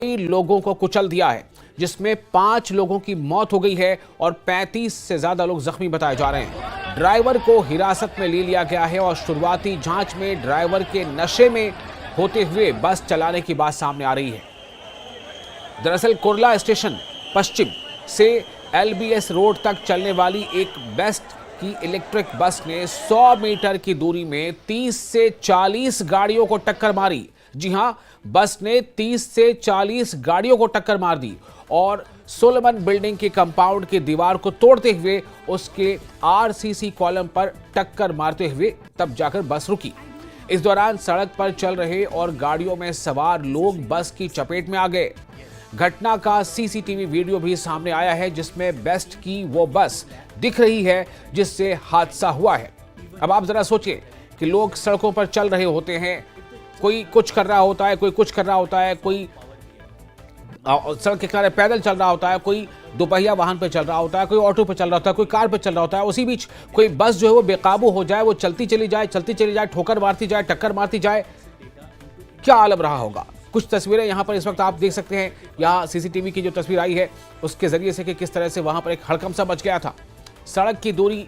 कई लोगों को कुचल दिया है, जिसमें 5 लोगों की मौत हो गई है और 35 से ज्यादा लोग जख्मी बताए जा रहे हैं। ड्राइवर को हिरासत में ले लिया गया है और शुरुआती जांच में ड्राइवर के नशे में होते हुए बस चलाने की बात सामने आ रही है। दरअसल कुर्ला स्टेशन पश्चिम से LBS रोड तक चलने वाली एक बेस्ट की इलेक्ट्रिक बस ने 100 मीटर की दूरी में 30 से 40 गाड़ियों को टक्कर मारी। जी हां, बस ने 30 से 40 गाड़ियों को टक्कर मार दी और सोलोमन बिल्डिंग के कंपाउंड की दीवार को तोड़ते हुए उसके RCC कॉलम पर टक्कर मारते हुए तब जाकर बस रुकी। इस दौरान सड़क पर चल रहे और गाड़ियों में सवार लोग बस की चपेट में आ गए। घटना का CCTV वीडियो भी सामने आया है, जिसमें बेस्ट की वो बस दिख रही है जिससे हादसा हुआ है। अब आप जरा सोचिए कि लोग सड़कों पर चल रहे होते हैं, कोई कुछ कर रहा होता है, कोई कुछ कर रहा होता है, कोई सड़क के किनारे पैदल चल रहा होता है, कोई दोपहिया वाहन पर चल रहा होता है, कोई ऑटो पर चल रहा होता है, कोई कार पर चल रहा होता है। उसी बीच कोई बस जो है वो बेकाबू हो जाए, वो चलती चली जाए, ठोकर मारती जाए, टक्कर मारती जाए, क्या आलम रहा होगा। कुछ तस्वीरें यहां पर इस वक्त आप देख सकते हैं। यहां CCTV की जो तस्वीर आई है उसके जरिए से कि किस तरह से वहां पर एक हड़कंप सा मच गया था। सड़क की दूरी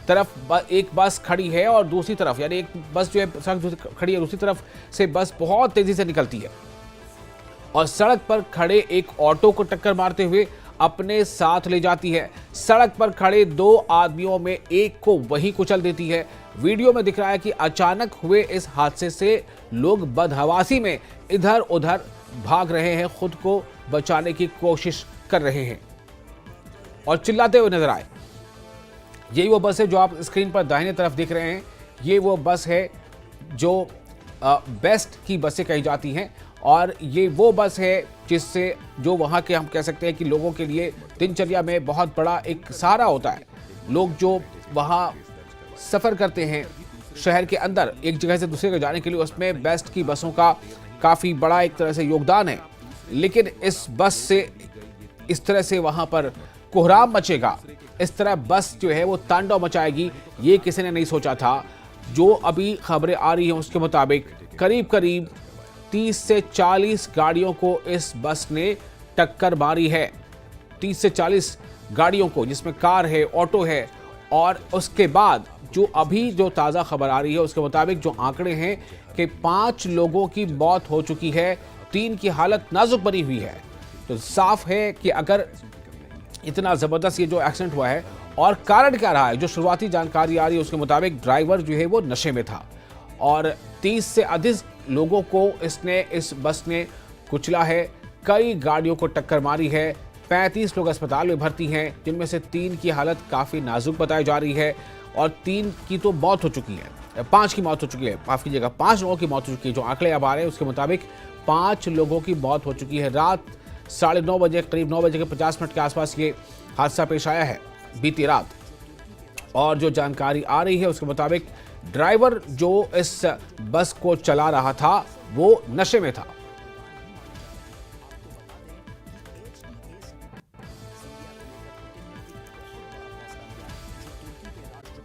तरफ एक बस खड़ी है और दूसरी तरफ, यानी एक बस जो है सड़क खड़ी है, दूसरी तरफ से बस बहुत तेजी से निकलती है और सड़क पर खड़े एक ऑटो को टक्कर मारते हुए अपने साथ ले जाती है। सड़क पर खड़े 2 आदमियों में एक को वहीं कुचल देती है। वीडियो में दिख रहा है कि अचानक हुए इस हादसे से लोग बदहवासी में इधर उधर भाग रहे हैं, खुद को बचाने की कोशिश कर रहे हैं और चिल्लाते हुए नजर आए। यही वो बस है जो आप स्क्रीन पर दाहिने तरफ देख रहे हैं। ये वो बस है जो बेस्ट की बसें कही जाती हैं और ये वो बस है जिससे जो वहाँ के हम कह सकते हैं कि लोगों के लिए दिनचर्या में बहुत बड़ा एक सहारा होता है। लोग जो वहाँ सफ़र करते हैं शहर के अंदर एक जगह से दूसरे जगह जाने के लिए, उसमें बेस्ट की बसों का काफ़ी बड़ा एक तरह से योगदान है। लेकिन इस बस से इस तरह से वहाँ पर कोहराम मचेगा, इस तरह बस जो है वो तांडव मचाएगी, ये किसी ने नहीं सोचा था। जो अभी खबरें आ रही हैं उसके मुताबिक करीब करीब 30 से 40 गाड़ियों को इस बस ने टक्कर मारी है। 30 से 40 गाड़ियों को, जिसमें कार है, ऑटो है। और उसके बाद जो अभी जो ताज़ा खबर आ रही है उसके मुताबिक जो आंकड़े हैं कि 5 लोगों की मौत हो चुकी है, 3 की हालत नाजुक बनी हुई है। तो साफ है कि अगर इतना ज़बरदस्त ये जो एक्सीडेंट हुआ है और कारण क्या रहा है, जो शुरुआती जानकारी आ रही है उसके मुताबिक ड्राइवर जो है वो नशे में था और 30 से अधिक लोगों को इस बस ने कुचला है। कई गाड़ियों को टक्कर मारी है। 35 लोग अस्पताल में भर्ती हैं, जिनमें से 3 की हालत काफ़ी नाजुक बताई जा रही है और 3 की तो मौत हो चुकी है, 5 की मौत हो चुकी है, माफ़ कीजिएगा, 5 लोगों की मौत हो चुकी है। जो आंकड़े अब आ रहे हैं उसके मुताबिक 5 लोगों की मौत हो चुकी है। रात 9:30 बजे, करीब 9 बजे के 50 मिनट के आसपास ये हादसा पेश आया है बीती रात। और जो जानकारी आ रही है उसके मुताबिक ड्राइवर जो इस बस को चला रहा था वो नशे में था।